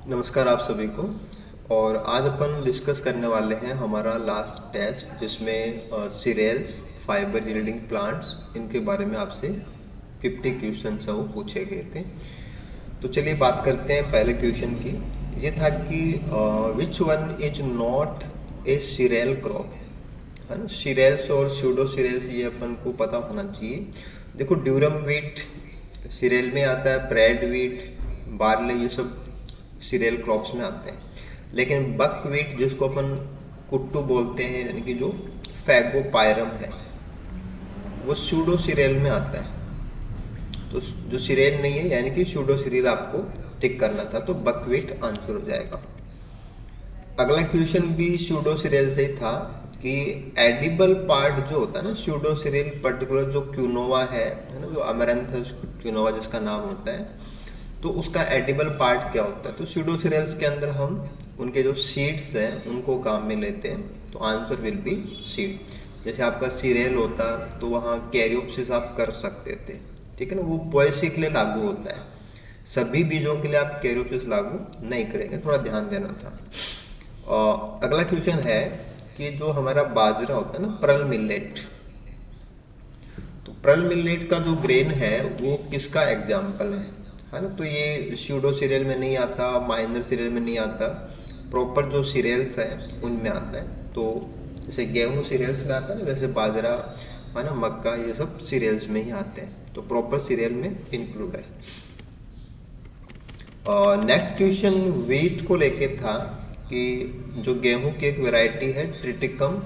नमस्कार आप सभी को। और आज अपन डिस्कस करने वाले हैं हमारा लास्ट टेस्ट जिसमें सीरियल्स, फाइबर यील्डिंग प्लांट्स, इनके बारे में आपसे 50 क्वेश्चन वो पूछे गए थे। तो चलिए बात करते हैं पहले क्वेश्चन की। ये था कि which one is not a cereal crop, है ना। सीरियल्स और स्यूडो सीरियल्स ये अपन को पता होना चाहिए। देखो, ड्यूरम व्हीट सीरियल में आता है, ब्रेड व्हीट, बार्ले, ये सब सीरियल क्रॉप्स में आते हैं। लेकिन बक व्हीट जिसको अपन कुट्टू बोलते हैं, यानी कि जो फैगोपायरम है, वो सूडो सीरियल में आता है। तो जो सीरियल नहीं है यानी कि सूडो सीरियल आपको टिक करना था, तो बकव्हीट आंसर हो जाएगा। अगला क्वेश्चन भी सूडो सीरियल से ही था कि एडिबल पार्ट जो होता है ना सूडो सीरियल, पर्टिकुलर जो क्यूनोवा है ना, जो अमेरंथस क्यूनोवा जिसका नाम होता है, तो उसका एडिबल पार्ट क्या होता है। तो सूडो सीरियल्स के अंदर हम उनके जो सीड्स हैं उनको काम में लेते हैं, तो आंसर विल बी सीड। जैसे आपका सीरियल होता तो वहाँ कैरियोप्सिस आप कर सकते थे, ठीक है ना, वो पोएसी के लिए लागू होता है। सभी बीजों के लिए आप कैरियोप्सिस लागू नहीं करेंगे, थोड़ा ध्यान देना था। और अगला क्वेश्चन है कि जो हमारा बाजरा होता है ना, पर्ल मिलेट, तो पर्ल मिलेट का जो ग्रेन है वो किसका एग्जाम्पल है ना। तो ये स्यूडो सीरियल में नहीं आता, माइनर सीरियल में नहीं आता, प्रॉपर जो सीरियल्स हैं उनमें आता है। तो जैसे गेहूं सीरियल्स में आता है ना, वैसे बाजरा, है ना, मक्का, ये सब सीरियल्स में ही आते हैं, तो प्रॉपर सीरियल में इंक्लूड है। और नेक्स्ट क्वेश्चन व्हीट को लेके था कि जो गेहूं की एक वैरायटी है ट्रिटिकम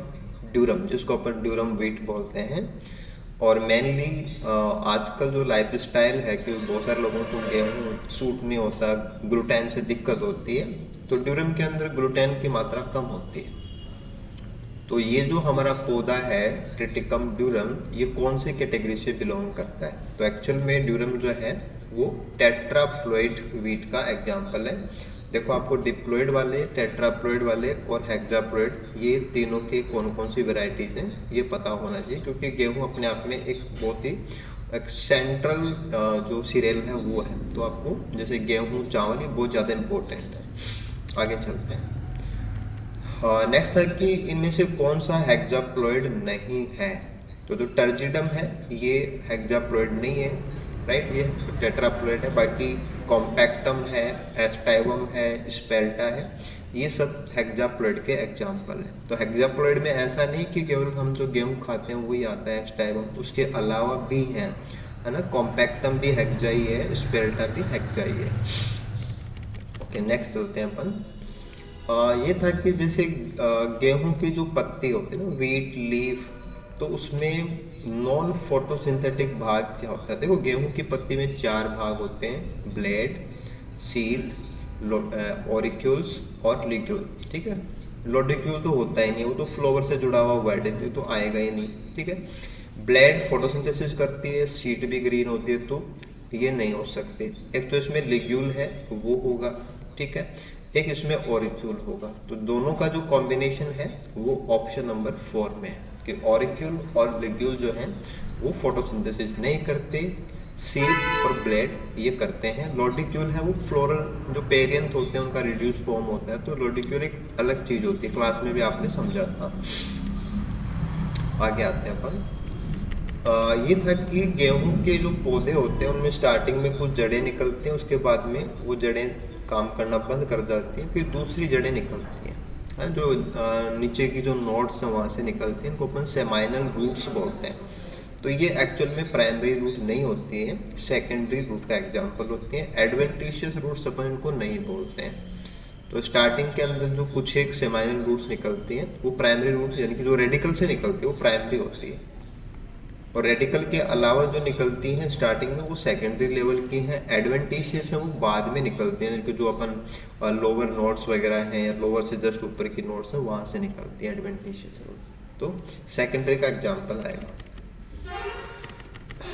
ड्यूरम, जिसको अपन ड्यूरम व्हीट बोलते हैं। और मेनली आजकल जो लाइफ स्टाइल है कि बहुत सारे लोगों को गेहूं सूट नहीं होता, ग्लूटेन से दिक्कत होती है, तो ड्यूरम के अंदर ग्लूटेन की मात्रा कम होती है। तो ये जो हमारा पौधा है ट्रिटिकम ड्यूरम, ये कौन से कैटेगरी से बिलोंग करता है। तो एक्चुअल में ड्यूरम जो है वो टेट्राप्लॉइड व्हीट का एग्जाम्पल है। देखो, आपको डिप्लॉइड वाले, टेट्राप्लॉइड वाले और हेक्साप्लॉइड, ये तीनों के कौन कौन सी वेराइटीज हैं ये पता होना चाहिए, क्योंकि गेहूं अपने आप में एक बहुत ही एक सेंट्रल जो सीरियल है वो है। तो आपको जैसे गेहूं, चावल, ये बहुत ज़्यादा इम्पोर्टेंट है। आगे चलते हैं। नेक्स्ट है कि इनमें से कौन सा हेक्साप्लॉइड नहीं है। तो जो टर्जिडम है ये हेक्साप्लॉइड नहीं है, राइट, ये टेट्राप्लॉइड है। बाकी कॉम्पैक्टम है, एस्टाइवम है, स्पेल्टा है, ये सब हेक्साप्लॉइड के एग्जाम्पल हैं। तो हेक्साप्लॉइड में ऐसा नहीं कि केवल हम जो गेहूं खाते हैं वही आता है एस्टाइवम, उसके अलावा भी हैं, है ना। कॉम्पैक्टम भी हेक्सा ही है, स्पेल्टा भी हेक्सा ही है। ओके, नेक्स्ट चलते हैं अपन। ये था कि जैसे गेहूं की जो पत्ती होती है ना, वीट लीफ, तो उसमें नॉन फोटोसिंथेटिक भाग क्या होता है। देखो, गेहूं की पत्ती में 4 भाग होते हैं, ब्लेड, सीध, ऑरिक्यूल्स और लिग्यूल, ठीक है। लोडिक्यूल तो होता ही नहीं, वो तो फ्लोवर से जुड़ा हुआ वर्ड है, तो आएगा ही नहीं, ठीक है। ब्लेड फोटोसिंथेसिस करती है, सीड भी ग्रीन होती है, तो ये नहीं हो सकते। एक तो इसमें लिग्यूल है वो होगा, ठीक है, एक इसमें ऑरिक्यूल होगा। तो दोनों का जो कॉम्बिनेशन है वो ऑप्शन नंबर 4 में है कि ऑरिक्यूल और लिग्यूल जो हैं वो फोटोसिंथेसिस नहीं करते, सीड और ब्लेड ये करते हैं। लोडिक्यूल है वो फ्लोरल जो पेरियंथ होते हैं उनका रिड्यूस फॉर्म होता है, तो लोडिक्यूल एक अलग चीज होती है, क्लास में भी आपने समझा था। आगे आते हैं अपन। ये था कि गेहूं के जो पौधे होते हैं उनमें स्टार्टिंग में कुछ जड़ें निकलती हैं, उसके बाद में वो जड़ें काम करना बंद कर जाती हैं, फिर दूसरी जड़ें निकलती हैं, है जो नीचे की जो नोड्स हैं वहाँ से निकलती हैं, इनको अपन सेमाइनल रूट्स बोलते हैं। तो ये एक्चुअल में प्राइमरी रूट नहीं होती है, सेकेंडरी रूट का एग्जाम्पल होती है। एडवेंटिशियस रूट्स अपन इनको नहीं बोलते हैं। तो स्टार्टिंग के अंदर जो कुछ एक सेमाइनल रूट्स निकलती हैं वो प्राइमरी रूट, यानी कि जो रेडिकल से निकलती है वो प्राइमरी होती है, और रेडिकल के अलावा जो निकलती हैं स्टार्टिंग में वो सेकेंडरी लेवल की हैं। एडवेंटिशियस है वो बाद में निकलती हैं, जो अपन लोअर नोड्स वगैरह हैं या लोअर से जस्ट ऊपर की नोड्स हैं वहाँ से निकलती है एडवेंटिशियस रूट, तो सेकेंडरी का एग्जाम्पल आएगा।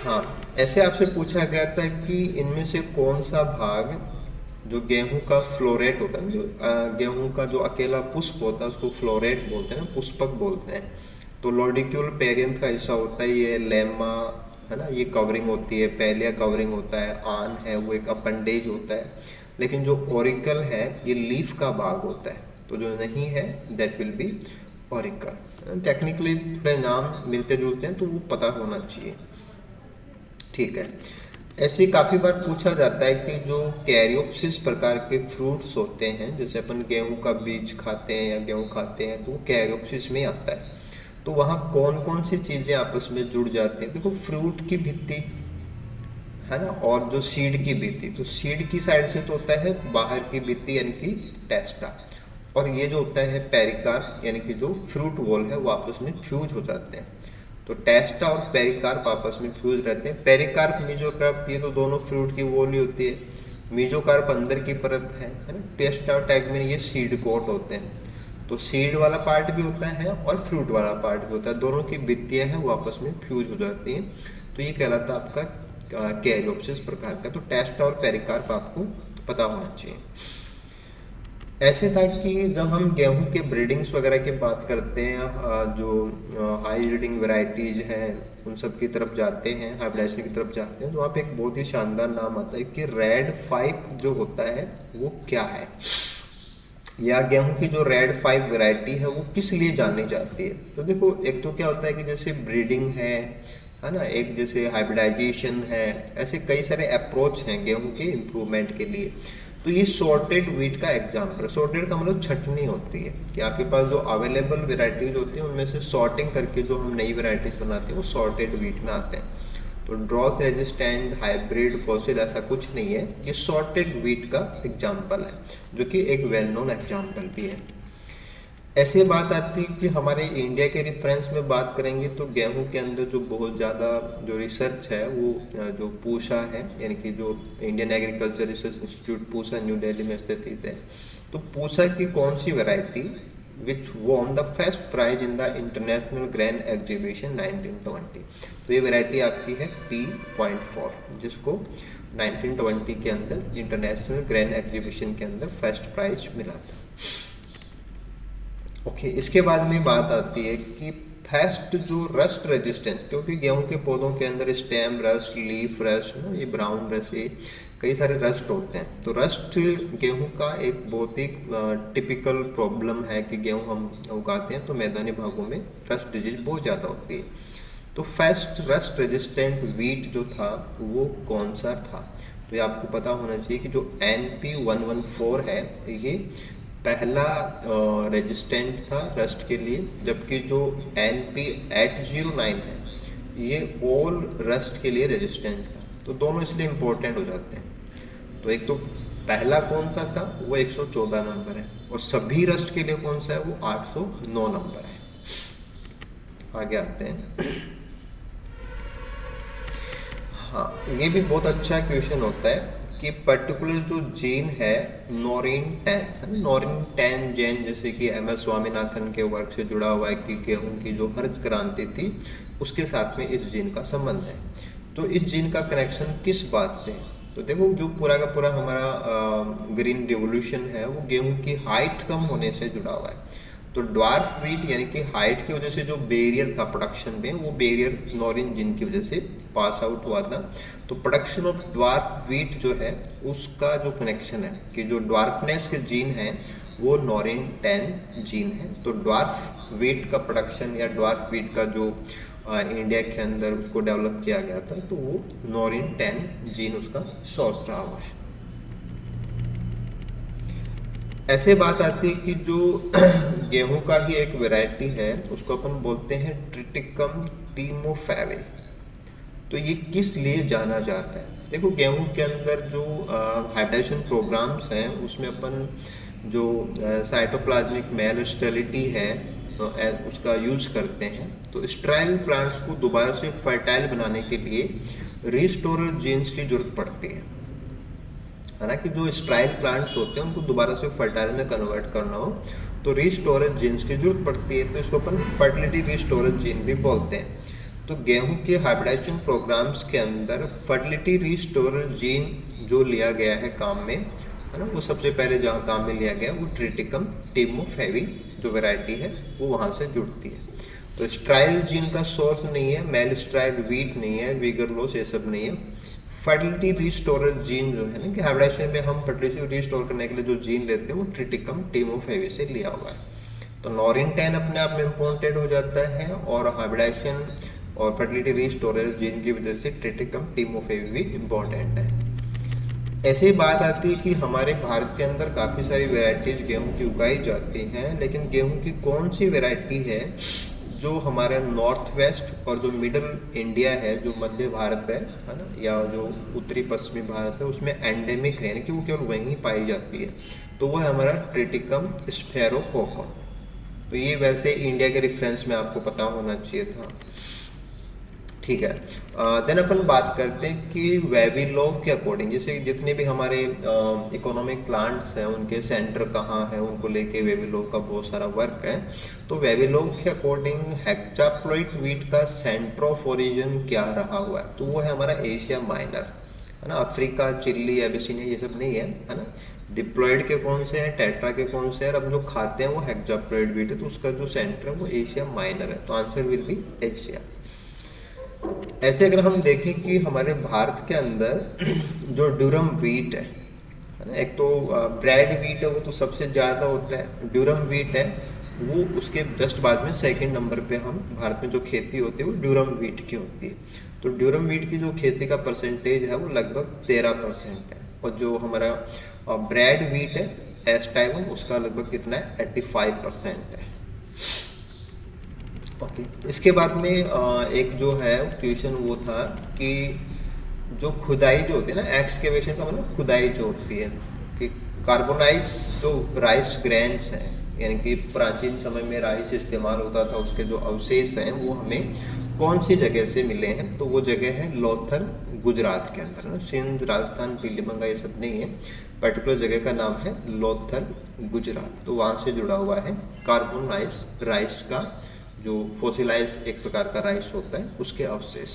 हाँ, ऐसे आपसे पूछा गया था कि इनमें से कौन सा भाग जो गेहूं का फ्लोरेट होता है, जो गेहूं का जो अकेला पुष्प होता है उसको फ्लोरेट बोलते हैं ना, पुष्पक बोलते हैं। तो लोडिक्यूल पेरियंथ का हिस्सा होता है, ये लेमा, है ना, ये कवरिंग होती है, पहलिया कवरिंग होता है, आन है वो एक अपेंडेज होता है, लेकिन जो ओरिकल है ये लीफ का भाग होता है, तो जो नहीं है that will be Oracle. Technically थोड़े नाम मिलते जुलते हैं तो वो पता होना चाहिए, ठीक है। ऐसे काफ़ी बार पूछा जाता है कि जो कैरियोप्सिस प्रकार के फ्रूट्स होते हैं, जैसे अपन गेहूं का बीज खाते हैं या गेहूं खाते हैं, तो वो कैरियोप्सिस में आता है। तो वहाँ कौन कौन सी चीज़ें आपस में जुड़ जाती हैं? देखो, फ्रूट की भित्ति है ना, और जो सीड की भित्ति, तो सीड की साइड से तो होता है बाहर की भित्ति यानी कि टेस्टा, और ये जो होता है पेरिकार्प यानी कि जो फ्रूट वॉल है वो आपस में फ्यूज हो जाते हैं। तो टेस्टा और पेरिकार्प आपस में फ्यूज रहते हैं। पेरिकार्प, मीजोकार्प, ये तो दोनों फ्रूट की वॉल ही होती है। मीजोकार्प अंदर की परत है ना। टेस्टा और टैगमेन ये सीड कोट होते हैं। तो सीड वाला पार्ट भी होता है और फ्रूट वाला पार्ट भी होता है, दोनों की भित्तियां हैं वो आपस में फ्यूज हो जाती हैं। तो ये कहलाता है आपका कैरियोप्सिस प्रकार का। तो टेस्टा और पेरिकार्प आपको पता होना चाहिए। ऐसे था कि जब हम गेहूं के ब्रीडिंग्स वगैरह की बात करते हैं, जो हाई यील्डिंग वैरायटीज हैं उन सब की तरफ जाते हैं, हाइब्रिडाइजेशन की तरफ जाते हैं, तो वहाँ पे एक बहुत ही शानदार नाम आता है कि रेड 5 जो होता है वो क्या है, या गेहूं की जो रेड 5 वैरायटी है वो किस लिए जानी जाती है। तो देखो, एक तो क्या होता है कि जैसे ब्रीडिंग है ना, एक जैसे हाइब्रिडाइजेशन है, ऐसे कई सारे अप्रोच हैं गेहूं के इम्प्रूवमेंट के लिए। तो ये सॉर्टेड व्हीट का एग्जाम्पल। सॉर्टेड का मतलब छटनी होती है कि आपके पास जो अवेलेबल वेराइटीज होती हैं उनमें से सॉर्टिंग करके जो हम नई वेराइटीज बनाते हैं वो सॉर्टेड व्हीट में आते हैं। तो ड्रॉथ रेजिस्टेंट, हाइब्रिड, फॉसिल ऐसा कुछ नहीं है, ये सॉर्टेड व्हीट का एग्जाम्पल है, जो कि एक वेल नोन एग्जाम्पल भी है। ऐसे बात आती है कि हमारे इंडिया के रेफरेंस में बात करेंगे तो गेहूं के अंदर जो बहुत ज़्यादा जो रिसर्च है वो जो पूसा है, यानी कि जो Indian agriculture research institute Pusa new Delhi में स्थित है। तो पूसा की कौन सी variety which won the first prize in the international grand exhibition 1920, तो ये वैरायटी आपकी है P.4, जिसको 1920 के अंदर इंटरनेशनल ग्रैंड एग्जीबिशन के अंदर फर्स्ट प्राइज मिला था। ओके, इसके बाद में बात आती है कि फर्स्ट जो रस्ट रेजिस्टेंस, क्योंकि गेहूं के पौधों के अंदर स्टेम रस्ट, लीफ रस्ट, ये ब्राउन रस्ट, ये कई सारे रस्ट होते हैं। तो रस्ट गेहूं का एक बहुत ही टिपिकल प्रॉब्लम है कि गेहूं हम उगाते हैं तो मैदानी भागों में रस्ट डिजीज बहुत ज़्यादा होती है। तो फर्स्ट रस्ट रेजिस्टेंट व्हीट जो था वो कौन सा था? तो ये आपको पता होना चाहिए कि जो NP114 है ये पहला रेजिस्टेंट था रस्ट के लिए, जबकि जो NP809 है ये ऑल रस्ट के लिए रेजिस्टेंट था। तो दोनों इसलिए इम्पोर्टेंट हो जाते हैं। तो एक तो पहला कौन सा था वो 114 नंबर है, और सभी रस्ट के लिए कौन सा है वो 809 नंबर है। आगे आते हैं। हाँ, ये भी बहुत अच्छा क्वेश्चन होता है कि पर्टिकुलर जो जीन है नॉरिन 10 है ना, नॉरिन 10 जेन, जैसे कि MS स्वामीनाथन के वर्क से जुड़ा हुआ है कि गेहूं की जो हरित क्रांति थी उसके साथ में इस जीन का संबंध है। तो इस जीन का कनेक्शन किस बात से है? तो देखो, जो पूरा का पूरा हमारा ग्रीन रिवोल्यूशन है वो गेहूं की हाइट कम होने से जुड़ा हुआ है। तो ड्वार्फ व्हीट यानी कि हाइट की वजह से जो बैरियर था प्रोडक्शन में, वो बैरियर नॉरिन जीन की वजह से पास आउट हुआ था। तो प्रोडक्शन ऑफ ड्वार्फ व्हीट जो है उसका जो कनेक्शन है कि जो ड्वार्फनेस के जीन है वो नॉरिन 10 जीन है। तो ड्वार्फ व्हीट का प्रोडक्शन या ड्वार्फ व्हीट का जो इंडिया के अंदर उसको डेवलप किया गया था तो वो नॉरिन 10 जीन उसका सोर्स रहा हुआ है। ऐसे बात आती है कि जो गेहूं का ही एक वैरायटी है उसको अपन बोलते हैं ट्रिटिकम टीमोफैवे। तो ये किस लिए जाना जाता है? देखो, गेहूं के अंदर जो हाइब्रिडाइजेशन प्रोग्राम्स हैं उसमें अपन जो साइटोप्लाज्मिक मेल स्टेरिलिटी है उसका यूज करते हैं। तो स्टेराइल प्लांट्स को दोबारा से फर्टाइल बनाने के लिए रिस्टोरर जीन्स की जरूरत पड़ती है ना, कि जो स्टेराइल प्लांट्स होते हैं उनको दोबारा से फर्टाइल में कन्वर्ट करना हो तो रिस्टोरेज जीन्स की जरूरत पड़ती है। तो इसको अपन फर्टिलिटी रिस्टोरेज जीन भी बोलते हैं। तो गेहूं के हाइब्रिडाइजेशन प्रोग्राम्स के अंदर फर्टिलिटी रिस्टोरेज जीन जो लिया गया है काम में, है ना, वो सबसे पहले जहाँ काम में लिया गया वो ट्रिटिकम टीमोफैवी जो वैरायटी है वो वहाँ से जुड़ती है। तो स्ट्राइल जीन का सोर्स नहीं है, मेल स्ट्राइल व्हीट नहीं है, वीगर लॉस ये सब नहीं है। फर्टिलिटी रिस्टोरर जीन जो है ना, कि हाइब्रिडाइजेशन में हम फर्टिलिटी रिस्टोर करने के लिए जो जीन लेते हैं वो ट्रिटिकम टिमोफेवी से लिया हुआ है। तो नॉरिन 10 अपने आप में इम्पोर्टेंट हो जाता है, और हाइब्रिडाइजेशन और फर्टिलिटी रिस्टोरर जीन की वजह से ट्रिटिकम टिमोफेवी भी इम्पोर्टेंट है। ऐसे ही बात आती है कि हमारे भारत के अंदर काफ़ी सारी वेराइटीज गेहूं की उगाई जाती हैं, लेकिन गेहूं की कौन सी वेराइटी है जो हमारे नॉर्थ वेस्ट और जो मिडल इंडिया है, जो मध्य भारत है ना, या जो उत्तरी पश्चिमी भारत है, उसमें एंडेमिक है, यानी कि वो केवल वहीं पाई जाती है, तो वो है हमारा ट्रिटिकम स्फेरोकोकम। तो ये वैसे इंडिया के रेफरेंस में आपको पता होना चाहिए था, ठीक है। देन अपन बात करते हैं कि वेबीलॉग के अकॉर्डिंग, जैसे जितने भी हमारे इकोनॉमिक प्लांट्स हैं उनके सेंटर कहाँ है, उनको लेके वेबीलॉग का बहुत सारा वर्क है। तो वेबीलॉग के अकॉर्डिंग हेक्साप्लॉइड वीट का सेंटर ऑफ ओरिजिन क्या रहा हुआ है, तो वो है हमारा एशिया माइनर, है ना। अफ्रीका, चिली, एबिसिनिया ये सब नहीं है ना। डिप्लॉयड के कौन से हैं, टेट्रा के कौन से हैं, और अब जो खाते हैं वो हेक्साप्लॉइड वीट है, तो उसका जो सेंटर है वो एशिया माइनर है, तो आंसर विल बी एशिया। ऐसे अगर हम देखें कि हमारे भारत के अंदर जो ड्यूरम वीट है ना, एक तो ब्रेड वीट है वो तो सबसे ज़्यादा होता है, ड्यूरम वीट है वो उसके जस्ट बाद में सेकंड नंबर पे हम भारत में जो खेती होती है वो ड्यूरम वीट की होती है। तो ड्यूरम वीट की जो खेती का परसेंटेज है वो लगभग 13% है, और जो हमारा ब्रेड वीट है एस टाइम उसका लगभग कितना है 85% है। ओके, इसके बाद में एक जो है क्वेश्चन वो था कि जो खुदाई जो होती है ना, एक्सकेवेशन का मतलब खुदाई जो होती है, कि कार्बोनाइज जो राइस ग्रेन्स हैं, यानी कि प्राचीन समय में राइस इस्तेमाल होता था, उसके जो अवशेष हैं वो हमें कौन सी जगह से मिले हैं, तो वो जगह है लोथल गुजरात के अंदर ना, सिंध, राजस्थान, पीलीभंगा ये सब नहीं है, पर्टिकुलर जगह का नाम है लोथल गुजरात। तो वहाँ से जुड़ा हुआ है कार्बोनाइज राइस का जो फोसिलाइज एक प्रकार का राइस होता है उसके अवशेष,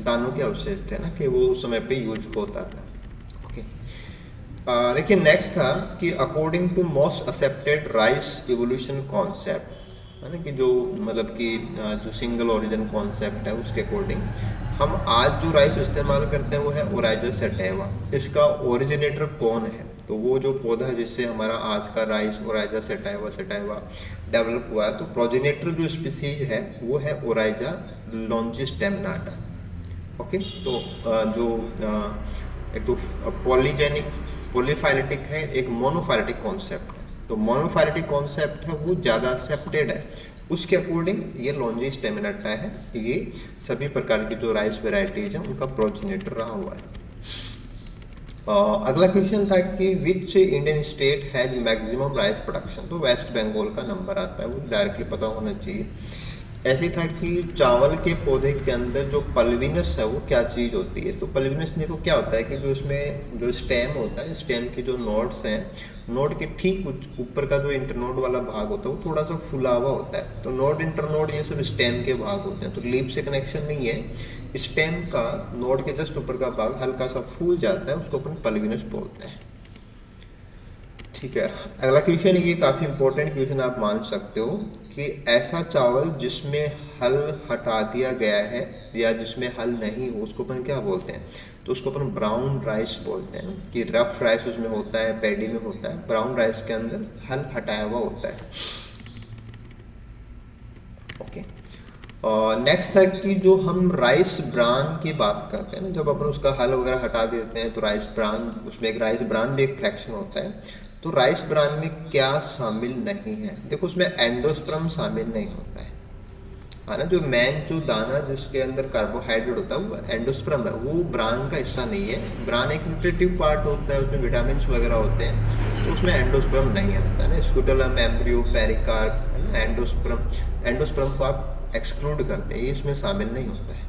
दानों के अवशेष थे ना, कि वो उस समय पे यूज होता था। ओके, देखिए नेक्स्ट था कि according to most accepted rice evolution concept, है ना, कि जो मतलब कि जो सिंगल ओरिजिन कॉन्सेप्ट है उसके अकॉर्डिंग हम आज जो राइस इस्तेमाल करते हैं वो है ओराइजा सटैवा। इसका ओरिजिनेटर कौन है, तो वो जो पौधा है जिससे हमारा आज का राइस ओराइजा सटैवा डेवलप हुआ है, तो प्रोजेनेटर जो स्पीसीज है वो है ओराइजा लॉन्जिस्टेमनाटा। ओके, तो जो एक तो पॉलीजेनिक पॉलीफाइलेटिक है, एक मोनोफाइलेटिक कॉन्सेप्ट है, तो मोनोफाइलेटिक कॉन्सेप्ट है वो ज़्यादा एक्सेप्टेड है, उसके अकॉर्डिंग ये लॉन्जिस्टेमनाटा है, ये सभी प्रकार की जो राइस वेराइटीज हैं उनका प्रोजेनेटर रहा हुआ है। अगला क्वेश्चन था कि which Indian state has maximum rice production, तो वेस्ट बंगाल का नंबर आता है, वो डायरेक्टली पता होना चाहिए। ऐसे था कि चावल के पौधे के अंदर जो पल्विनस है वो क्या चीज़ होती है, तो पल्विनस देखो क्या होता है कि जो इसमें जो स्टेम होता है, स्टेम के जो नोड्स हैं, नोड के ठीक ऊपर का जो इंटरनोड वाला भाग होता है वो थोड़ा सा फुला हुआ होता है, तो नोड इंटरनोड ये सब स्टेम के भाग होते हैं, तो लीफ से कनेक्शन नहीं है, स्टेम का नोड के जस्ट ऊपर का भाग हल्का सा फूल जाता है, उसको अपन पल्विनस बोलते हैं। ठीक है, अगला क्वेश्चन, ये काफ़ी इंपॉर्टेंट क्वेश्चन आप मान सकते हो कि ऐसा चावल जिसमें हल हटा दिया गया है या जिसमें हल नहीं हो उसको अपन क्या बोलते हैं, तो उसको अपन ब्राउन राइस बोलते हैं, कि रफ राइस उसमें होता है, पैडी में होता है, ब्राउन राइस के अंदर हल हटाया हुआ होता है। ओके, और नेक्स्ट है कि जो हम राइस ब्रान की बात करते हैं ना, जब अपन उसका हल वगैरह हटा देते हैं तो राइस ब्रान, उसमें एक राइस ब्रान भी एक फ्रैक्शन होता है, तो राइस ब्रान में क्या शामिल नहीं है, देखो उसमें एंडोस्पर्म शामिल नहीं होता है ना, जो मेन जो दाना जिसके अंदर कार्बोहाइड्रेट होता है वो एंडोस्पर्म है, वो ब्रान का हिस्सा नहीं है। ब्रान एक न्यूट्रिटिव पार्ट होता है, उसमें विटामिन वगैरह होते हैं, तो उसमें एंडोस्पर्म नहीं आता है ना। स्कूटलम, एम्ब्रियो, पेरिकार्प, है ना, एंडोस्पर्म को आप एक्सक्लूड करते हैं, ये इसमें शामिल नहीं होता है,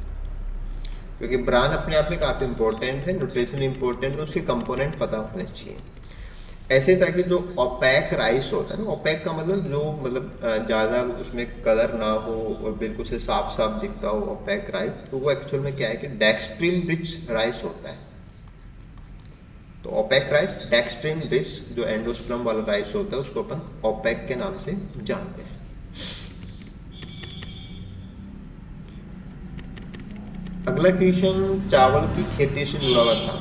क्योंकि ब्रान अपने आप में काफ़ी इंपॉर्टेंट है, न्यूट्रिशन इंपॉर्टेंट है, उसके कंपोनेंट पता होने चाहिए। ऐसे था कि जो ओपैक राइस होता है ना, ओपैक का मतलब जो ज़्यादा उसमें कलर ना हो और बिल्कुल से साफ साफ दिखता हो, ओपैक राइस, तो वो एक्चुअल में क्या है कि डेक्सट्रिन रिच राइस होता है। तो ओपैक राइस, डेक्सट्रिन रिच जो एंडोस्पर्म वाला राइस होता है उसको अपन ओपैक के नाम से जानते हैं। अगला क्वेश्चन चावल की खेती से जुड़ा हुआ था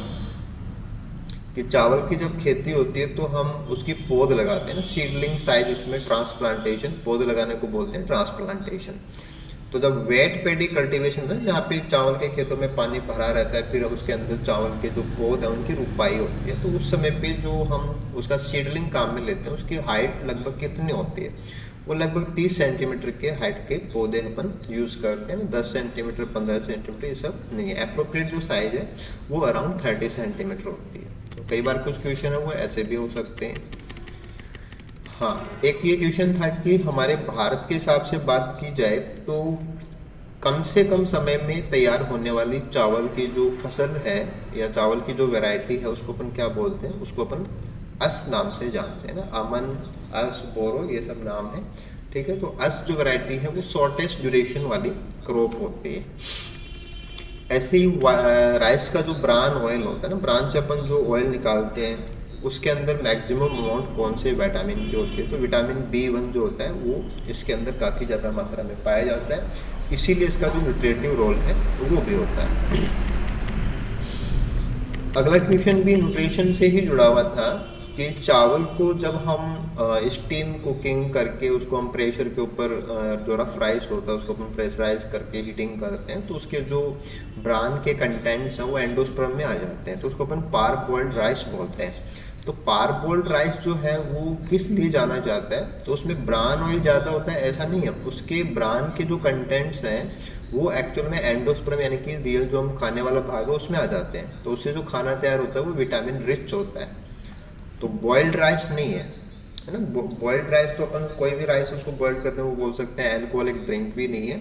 कि चावल की जब खेती होती है तो हम उसकी पौध लगाते हैं ना, सीडलिंग साइज, उसमें ट्रांसप्लांटेशन, पौध लगाने को बोलते हैं ट्रांसप्लांटेशन। तो जब वेट पेडी कल्टीवेशन है, जहाँ पे चावल के खेतों में पानी भरा रहता है, फिर उसके अंदर चावल के जो पौध है उनकी रुपाई होती है, तो उस समय पे जो हम उसका सीडलिंग काम में लेते हैं उसकी हाइट लगभग कितनी होती है? वो लगभग 30 सेंटीमीटर के हाइट के पौधे अपन यूज़ करते हैं, 10 सेंटीमीटर 15 सेंटीमीटर ये सब नहीं है। अप्रोप्रिएट जो साइज है वो अराउंड 30 सेंटीमीटर होती है। तो कई बार कुछ क्वेश्चन है वो ऐसे भी हो सकते हैं। हाँ, एक ये क्वेश्चन था कि हमारे भारत के हिसाब से बात की जाए तो कम से कम समय में तैयार होने वाली चावल की जो फसल है या चावल की जो वैरायटी है उसको अपन क्या बोलते हैं? उसको अपन अस नाम से जानते हैं ना, अमन, अस, बोरो, ये सब नाम है, ठीक है। तो अस जो वैरायटी है वो शॉर्टेस्ट ड्यूरेशन वाली क्रॉप होती है। ऐसे ही राइस का जो ब्रान ऑयल होता है ना, ब्रान से अपन जो ऑयल निकालते हैं उसके अंदर मैक्सिमम अमाउंट कौन से विटामिन की होती है? तो विटामिन B1 जो होता है वो इसके अंदर काफ़ी ज़्यादा मात्रा में पाया जाता है, इसीलिए इसका जो न्यूट्रिटिव रोल है वो भी होता है। अगला क्वेश्चन भी न्यूट्रिशन से ही जुड़ा हुआ था कि चावल को जब हम स्टीम कुकिंग करके उसको हम प्रेशर के ऊपर जो रफ राइस होता है उसको अपन प्रेशराइज करके हीटिंग करते हैं तो उसके जो ब्रान के कंटेंट्स हैं वो एंडोस्पर्म में आ जाते हैं, तो उसको अपन पार बॉइल्ड राइस बोलते हैं। तो पार बॉइल्ड राइस जो है वो किस लिए जाना जाता है? तो उसमें ब्रान ऑयल ज़्यादा होता है ऐसा नहीं है, उसके ब्रान के जो कंटेंट्स हैं वो एक्चुअल में एंडोस्पर्म यानी कि रियल जो हम खाने वाला भाग है उसमें आ जाते हैं, तो उससे जो खाना तैयार होता है वो विटामिन रिच होता है। तो बॉइल्ड राइस नहीं है ना। बॉइल्ड राइस तो अपन कोई भी राइस उसको बॉइल करते हैं वो बोल सकते हैं अल्कोहलिक ड्रिंक भी नहीं है,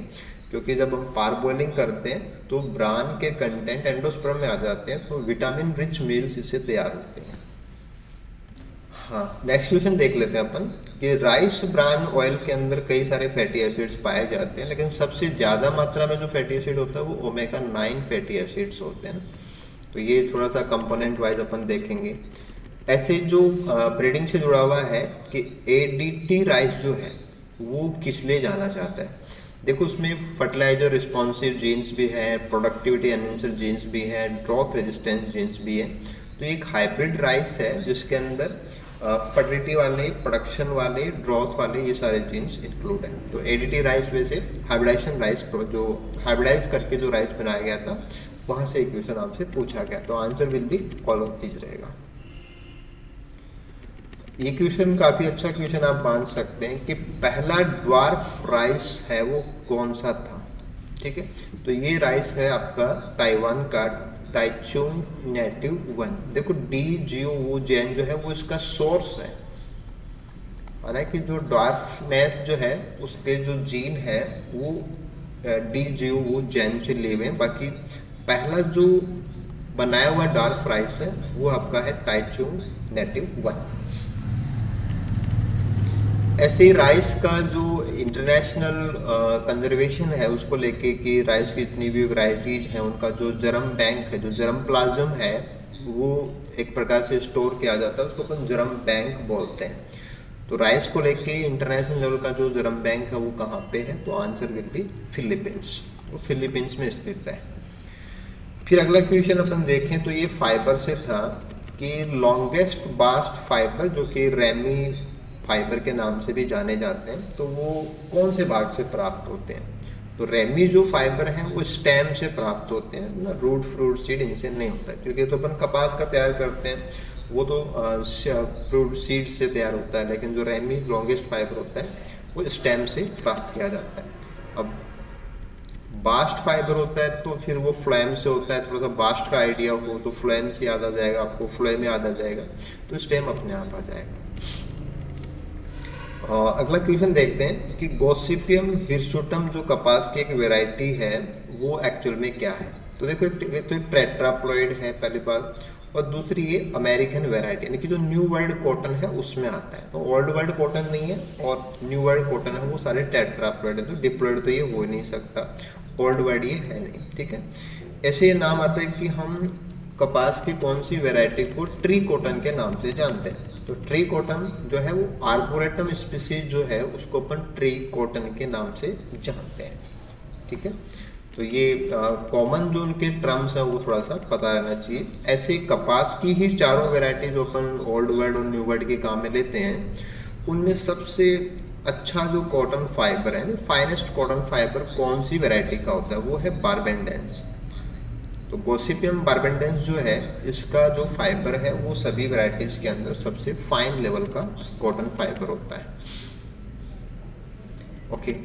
क्योंकि जब हम पार बॉइलिंग करते हैं तो ब्रान के कंटेंट एंडोस्पर्म में आ जाते हैं, तो विटामिन रिच मील्स इससे तैयार होते हैं। हाँ, नेक्स्ट क्वेश्चन देख लेते हैं अपन कि राइस ब्रान ऑयल के अंदर कई सारे फैटी एसिड्स पाए जाते हैं, लेकिन सबसे ज़्यादा मात्रा में जो फैटी एसिड होता है वो ओमेगा 9 फैटी एसिड्स होते हैं। तो ये थोड़ा सा कंपोनेंट वाइज अपन देखेंगे। ऐसे जो ब्रीडिंग से जुड़ा हुआ है कि ADT राइस जो है वो किस लिए जाना चाहता है? देखो उसमें फर्टिलाइजर रिस्पॉन्सिव जीन्स भी है, प्रोडक्टिविटी एनहांसर जीन्स भी है, ड्रॉट रेजिस्टेंस जीन्स भी है। तो एक हाइब्रिड राइस है जिसके अंदर फर्टिलिटी वाले, प्रोडक्शन वाले, ड्रॉथ वाले ये सारे जीन्स इंक्लूड हैं। तो ADT राइस में से हाइब्रिडाइजेशन राइस जो हाइब्रिडाइज करके जो राइस बनाया गया था वहाँ से एक क्वेश्चन आपसे पूछा गया, तो answer will be all of these रहेगा। ये क्वेश्चन काफ़ी अच्छा क्वेश्चन आप मान सकते हैं कि पहला ड्वार्फ राइस है वो कौन सा था, ठीक है। तो ये राइस है आपका ताइवान का ताइचुंग नेटिव 1। देखो DGOJN जो है वो इसका सोर्स है, हालांकि जो ड्वार्फनेस जो है उसके जो जीन है वो DGOJN से लिए हुए हैं, बाकी पहला जो बनाया हुआ ड्वार्फ राइस है वो आपका है ताइचुंग नेटिव 1। ऐसे ही राइस का जो इंटरनेशनल कंजर्वेशन है उसको लेके कि राइस की जितनी भी वैरायटीज हैं उनका जो जर्म बैंक है, जो जर्म प्लाज्म है वो एक प्रकार से स्टोर किया जाता है, उसको अपन जर्म बैंक बोलते हैं। तो राइस को लेके इंटरनेशनल लेवल का जो जर्म बैंक है वो कहाँ पे है? तो आंसर विल बी फिलीपींस, वो फिलीपींस में स्थित है। फिर अगला क्वेश्चन अपन देखें तो ये फाइबर से था कि लॉन्गेस्ट बास्ट फाइबर जो कि रेमी फाइबर के नाम से भी जाने जाते हैं, तो वो कौन से भाग से प्राप्त होते हैं? तो रेमी जो फाइबर हैं वो स्टेम से प्राप्त होते हैं ना, रूट फ्रूट सीड इनसे नहीं होता है, क्योंकि तो अपन कपास का तैयार करते हैं वो तो फ्रूट सीड से तैयार होता है, लेकिन जो रेमी लॉन्गेस्ट फाइबर होता है वो स्टेम से प्राप्त किया जाता है। अब बास्ट फाइबर होता है तो फिर वो फ्लोएम से होता है, थोड़ा सा बास्ट का आइडिया हो तो फ्लोएम से याद आ जाएगा आपको, फ्लोएम याद आ जाएगा तो स्टेम अपने आप आ जाएगा। अगला क्वेश्चन देखते हैं कि गॉसिपियम हिरसुटम जो कपास की एक वैरायटी है वो एक्चुअल में क्या है? तो देखो एक तो टेट्राप्लॉइड है पहली बात, और दूसरी ये अमेरिकन वैरायटी यानी कि जो न्यू वर्ल्ड कॉटन है उसमें आता है। तो ओल्ड वर्ल्ड कॉटन नहीं है और न्यू वर्ल्ड कॉटन है वो सारे टेट्राप्लॉइड है, तो डिप्लॉइड तो ये हो ही नहीं सकता, ओल्ड वर्ड ये है नहीं, ठीक है। ऐसे ये नाम आता है कि हम कपास की कौन सी वैरायटी को ट्री कॉटन के नाम से जानते हैं। तो ट्री कॉटन जो है वो आर्बोरेटम स्पीसीज जो है उसको अपन ट्री कॉटन के नाम से जानते हैं, ठीक है। तो ये कॉमन जो उनके टर्म्स हैं वो थोड़ा सा पता रहना चाहिए। ऐसे कपास की ही चारों वैरायटी जो अपन ओल्ड वर्ड और न्यू वर्ड के काम में लेते हैं, उनमें सबसे अच्छा जो कॉटन फाइबर है, फाइनेस्ट कॉटन फाइबर कौन सी वैरायटी का होता है, वो है बारबेंडेंस। तो गोसिपियम बारबेंडेंस जो है, इसका जो फाइबर है वो सभी वैरायटीज के अंदर सबसे फाइन लेवल का कॉटन फाइबर होता है। ओके।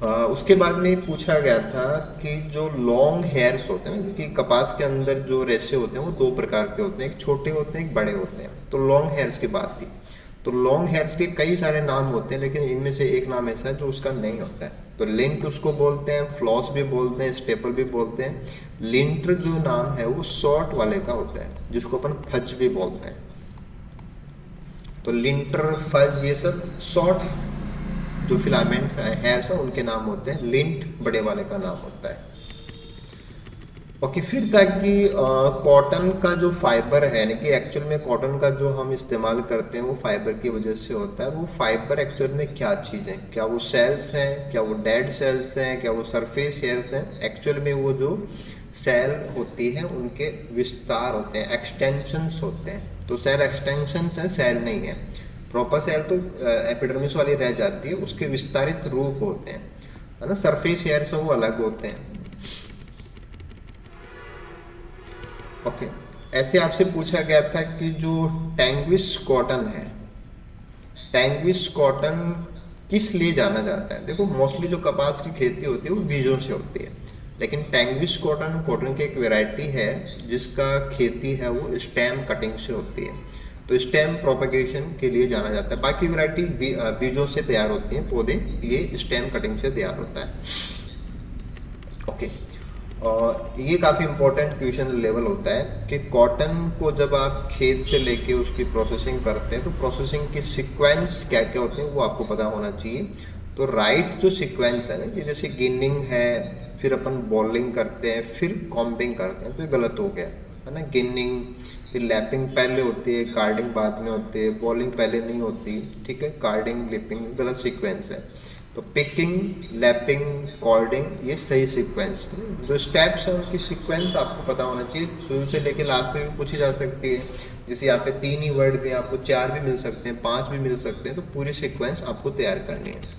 उसके बाद में पूछा गया था कि जो लॉन्ग हेयर्स होते हैं ना, क्योंकि कपास के अंदर जो रेशे होते हैं वो दो प्रकार के होते हैं, एक छोटे होते हैं, एक बड़े होते हैं। तो लॉन्ग हेयर्स की बात थी, तो लॉन्ग हेयर्स के कई सारे नाम होते हैं, लेकिन इनमें से एक नाम ऐसा है जो उसका नहीं होता है। तो लिंट उसको बोलते हैं, फ्लॉस भी बोलते हैं, स्टेपल भी बोलते हैं। लिंटर जो नाम है वो शॉर्ट वाले का होता है, जिसको अपन फज भी बोलते हैं। तो लिंटर, फज, ये सब शॉर्ट जो फिलामेंट्स हेयर्स हैं उनके नाम होते हैं। लिंट बड़े वाले का नाम होता है। ओके, फिर था कि कॉटन का जो फाइबर है, यानी कि एक्चुअल में कॉटन का जो हम इस्तेमाल करते हैं वो फाइबर की वजह से होता है। वो फाइबर एक्चुअल में क्या चीज़ है, क्या वो सेल्स हैं, क्या वो डेड सेल्स हैं, क्या वो सरफेस हेयर्स हैं? एक्चुअल में वो जो सेल होती है उनके विस्तार होते हैं, एक्सटेंशंस होते हैं। तो सेल एक्सटेंशंस है, सेल नहीं है। प्रॉपर सेल तो एपिडर्मिस वाली रह जाती है, उसके विस्तारित रूप होते हैं, है ना। सरफेस हेयर्स वो अलग होते हैं। ओके, ऐसे आपसे पूछा गया था कि जो टैंग्विस कॉटन है, टैंग्विस कॉटन किस लिए जाना जाता है? देखो, मोस्टली जो कपास की खेती होती है वो बीजों से होती है, लेकिन टैंग्विस कॉटन कॉटन की एक वैरायटी है जिसका खेती है वो स्टेम कटिंग से होती है। तो स्टेम प्रोपगेशन के लिए जाना जाता है। बाकी वैरायटी बीजों से तैयार होती हैं पौधे, ये स्टेम कटिंग से तैयार होता है। ओके, और ये काफ़ी इंपॉर्टेंट क्वेश्चन लेवल होता है कि कॉटन को जब आप खेत से लेके उसकी प्रोसेसिंग करते हैं तो प्रोसेसिंग के सीक्वेंस क्या क्या होते हैं वो आपको पता होना चाहिए। तो राइट जो सीक्वेंस है ना, कि जैसे गिनिंग है, फिर अपन बॉलिंग करते हैं, फिर कॉम्बिंग करते हैं, तो ये गलत हो गया, है ना। गिनिंग, फिर लैपिंग पहले होती है, कार्डिंग बाद में होती है, बॉलिंग पहले नहीं होती, ठीक है। कार्डिंग, लिपिंग गलत सीक्वेंस है। तो पिकिंग, लैपिंग, कॉर्डिंग ये सही सीक्वेंस। जो स्टेप्स हैं उनकी सीक्वेंस आपको पता होना चाहिए, शुरू से लेके लास्ट में भी पूछी जा सकती है। जैसे यहाँ पे 3 ही वर्ड दिए, आपको 4 भी मिल सकते हैं, 5 भी मिल सकते हैं, तो पूरी सीक्वेंस आपको तैयार करनी है।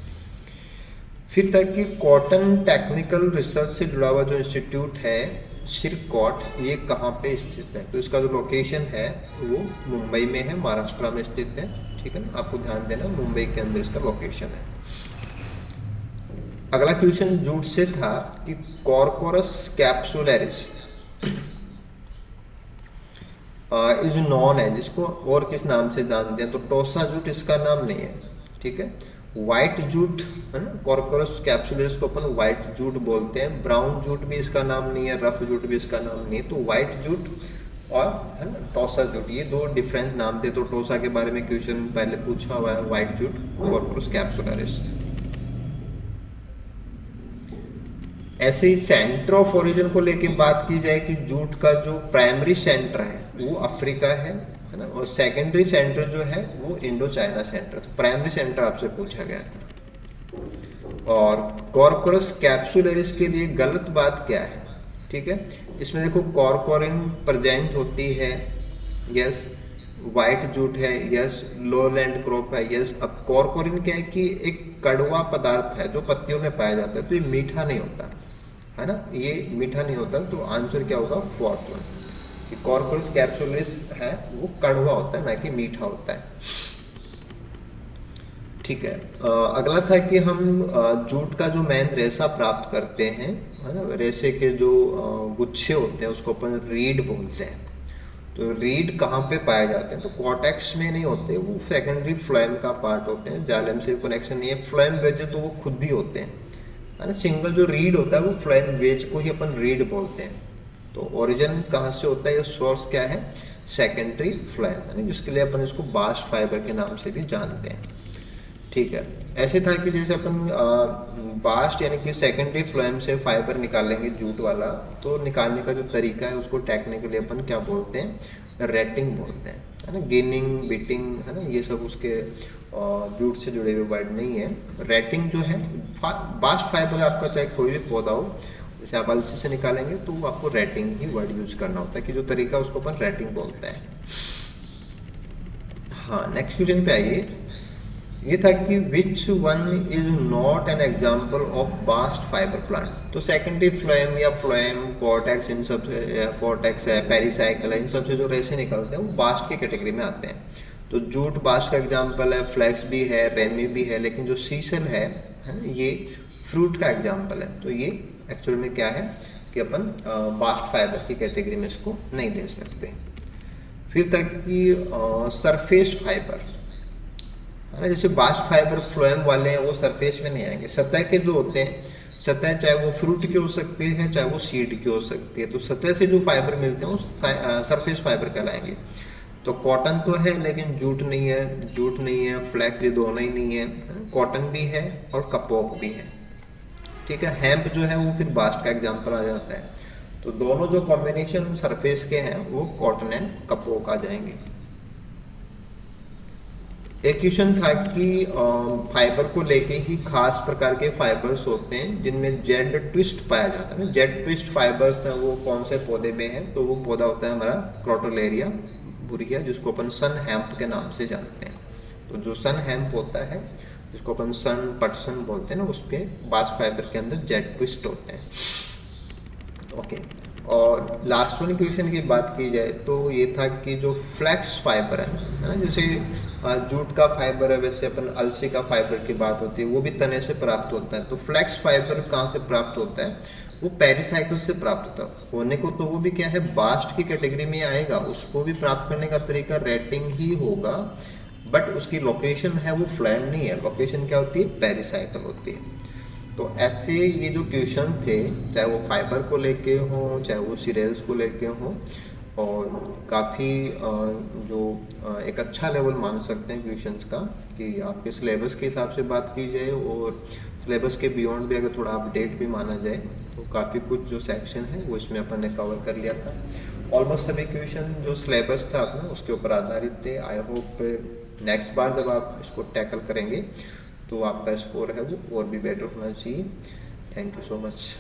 फिर तक कि कॉटन टेक्निकल रिसर्च से जुड़ा हुआ जो इंस्टीट्यूट है सिरकॉट, ये कहाँ पे स्थित है? तो इसका जो लोकेशन है वो मुंबई में है, महाराष्ट्र में स्थित है, ठीक है ना। आपको ध्यान देना, मुंबई के अंदर इसका लोकेशन है। अगला क्वेश्चन जूट से था कि कॉर्कोरस कैप्सुलरिस इज नॉन है, जिसको और किस नाम से जानते हैं? तो टोसा जूट इसका नाम नहीं है, ठीक है। व्हाइट जूट है ना, कॉर्कोरस कैप्सुलरिस को अपन व्हाइट जूट बोलते हैं। ब्राउन जूट भी इसका नाम नहीं है, रफ जूट भी इसका नाम नहीं है। तो व्हाइट जूट और है ना टोसा जूट, ये दो डिफरेंट नाम थे। तो टोसा के बारे में क्वेश्चन पहले पूछा हुआ है, व्हाइट जूट, कॉर्कोरस कैप्सुलरिस। ऐसे ही सेंटर ऑफ ओरिजिन को लेके बात की जाए कि जूट का जो प्राइमरी सेंटर है वो अफ्रीका है ना, और सेकेंडरी सेंटर जो है वो इंडो चाइना सेंटर। तो प्राइमरी सेंटर आपसे पूछा गया था। और कॉर्कोरस कैप्सुलरिस के लिए गलत बात क्या है? ठीक है, इसमें देखो कॉर्कोरिन प्रेजेंट होती है, यस। व्हाइट जूट है, यस। लोलैंड क्रॉप है, यस। अब कॉर्कोरिन क्या है कि एक कड़वा पदार्थ है जो पत्तियों में पाया जाता है, तो ये मीठा नहीं होता, है ना, ये मीठा नहीं होता। तो आंसर क्या होगा? फोर्थ वन, कि कॉर्कोरस कैप्सुलरिस है वो कड़वा होता है, ना कि मीठा होता है, ठीक है। अगला था कि हम जूट का जो मेन रेशा प्राप्त करते हैं, है ना, रेशे के जो गुच्छे होते हैं उसको अपन रीड बोलते हैं। तो रीड कहाँ पे पाए जाते हैं? तो कॉर्टेक्स में नहीं होते, वो सेकेंडरी फ्लोएम का पार्ट होते हैं, जाइलम से कनेक्शन नहीं है। फ्लोएम वेज तो वो खुद ही होते हैं, है ना। सिंगल जो रीड होता है वो फ्लोएम वेज को ही अपन रीड बोलते हैं। तो ओरिजिन कहाँ से होता है, ये सोर्स क्या है? सेकेंडरी फ्लोएम, है ना, जिसके लिए अपन इसको बास्ट फाइबर के नाम से भी जानते हैं, ठीक है। ऐसे था कि जैसे अपन बास्ट यानी कि सेकेंडरी फ्लोएम से फाइबर निकालेंगे जूट वाला, तो निकालने का जो तरीका है उसको टेक्निकली अपन क्या बोलते हैं? रेटिंग बोलते हैं, है ना। गेनिंग, बीटिंग, है ना, ये सब उसके जूट से जुड़े हुए वर्ड नहीं है। रेटिंग जो है, बास्ट फाइबर आपका चाहे कोई भी पौधा हो, जैसे आप अलसी से निकालेंगे तो आपको रेटिंग ही वर्ड यूज करना होता है, कि जो तरीका उसको अपन रेटिंग बोलते हैं। हाँ, नेक्स्ट क्वेश्चन पे आइए। ये था कि which one is not an example of bast fibre plant. तो सेकेंडरी फ्लोएम या फ्लोएम, कॉर्टेक्स, इन सब कॉर्टेक्स है, पेरिसाइकिल है, इन सब से जो रेसे निकलते हैं वो बास्ट की कैटेगरी में आते हैं। तो जूट बास्ट का एग्जाम्पल है, फ्लैक्स भी है, रेमी भी है, लेकिन जो सीसल है ये फ्रूट का एग्जाम्पल है। तो ये एक्चुअल में क्या है कि अपन बास्ट फाइबर की कैटेगरी में इसको नहीं ले सकते। फिर तक कि सरफेस फाइबर है ना, जैसे बास्ट फाइबर फ्लोएम वाले हैं वो सरफेस में नहीं आएंगे। सतह के जो होते हैं, सतह चाहे वो फ्रूट की हो सकती है चाहे वो सीड की हो सकती है, तो सतह से जो फाइबर मिलते हैं वो सरफेस फाइबर कहलाएंगे। तो कॉटन तो है लेकिन जूट नहीं है, जूट नहीं है, फ्लैक्स, ये दोनों ही नहीं है। कॉटन भी है और कपोक भी है, ठीक है। हेम्प जो है वो फिर बास्ट का एग्जाम्पल आ जाता है। तो दोनों जो कॉम्बिनेशन सरफेस के हैं वो कॉटन एंड कपोक आ जाएंगे। एक क्वेश्चन था कि फाइबर को लेके ही खास प्रकार के फाइबर्स होते हैं जिनमें जेड ट्विस्ट पाया जाता है ना। जेड ट्विस्ट फाइबर्स वो कौन से पौधे में है, तो वो पौधा होता है हमारा क्रॉटोलेरिया बुरिया, जिसको अपन सन हेम्प के नाम से जानते हैं। तो जो सन हेम्प होता है, जिसको अपन सन पटसन बोलते हैं ना, उस पर बास्ट फाइबर के अंदर जेड ट्विस्ट होते हैं। ओके, और लास्ट वन क्वेश्चन की बात की जाए तो ये था कि जो फ्लैक्स फाइबर है ना, जैसे जूट का फाइबर है वैसे अपन अलसी का फाइबर की बात होती है, वो भी तने से प्राप्त होता है। तो फ्लैक्स फाइबर कहाँ से प्राप्त होता है, वो पेरिसाइकिल से प्राप्त होता है। होने को तो वो भी क्या है, बास्ट की कैटेगरी में आएगा, उसको भी प्राप्त करने का तरीका रेटिंग ही होगा, बट उसकी लोकेशन है वो फ्लोएम नहीं है, लोकेशन क्या होती है, पेरिसाइकिल होती है। तो ऐसे ये जो क्वेश्चन थे, चाहे वो फाइबर को लेके हों चाहे वो सीरियल्स को लेके हों, और काफ़ी जो एक अच्छा लेवल मान सकते हैं क्वेश्चंस का, कि आपके सिलेबस के हिसाब से बात की जाए और सिलेबस के बियॉन्ड भी अगर थोड़ा अपडेट भी माना जाए, तो काफ़ी कुछ जो सेक्शन है वो इसमें अपन ने कवर कर लिया था। ऑलमोस्ट सभी क्वेश्चन जो सिलेबस था अपना उसके ऊपर आधारित थे। आई होप नेक्स्ट बार जब आप इसको टैकल करेंगे तो आपका स्कोर है वो और भी बेटर होना चाहिए। Thank you so much.